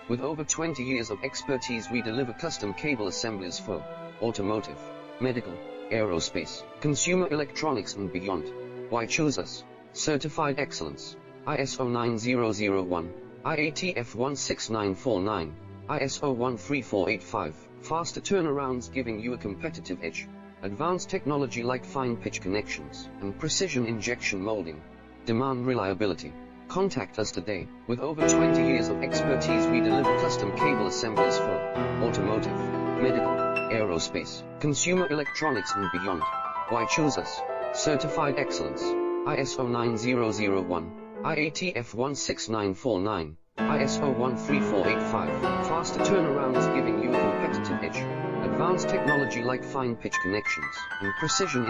With over 20 years of expertise, we deliver custom cable assemblies for automotive, medical, aerospace, consumer electronics and beyond. Why choose us? Certified excellence, ISO 9001, IATF 16949, ISO 13485, faster turnarounds giving you a competitive edge, advanced technology like fine pitch connections, and precision injection molding. Demand reliability. Contact us today. With over 20 years of expertise, we deliver custom cable assemblies for automotive, medical, aerospace, consumer electronics and beyond. Why choose us? Certified excellence, ISO 9001, IATF 16949, ISO 13485, faster turnarounds giving you a competitive edge, advanced technology like fine pitch connections, and precision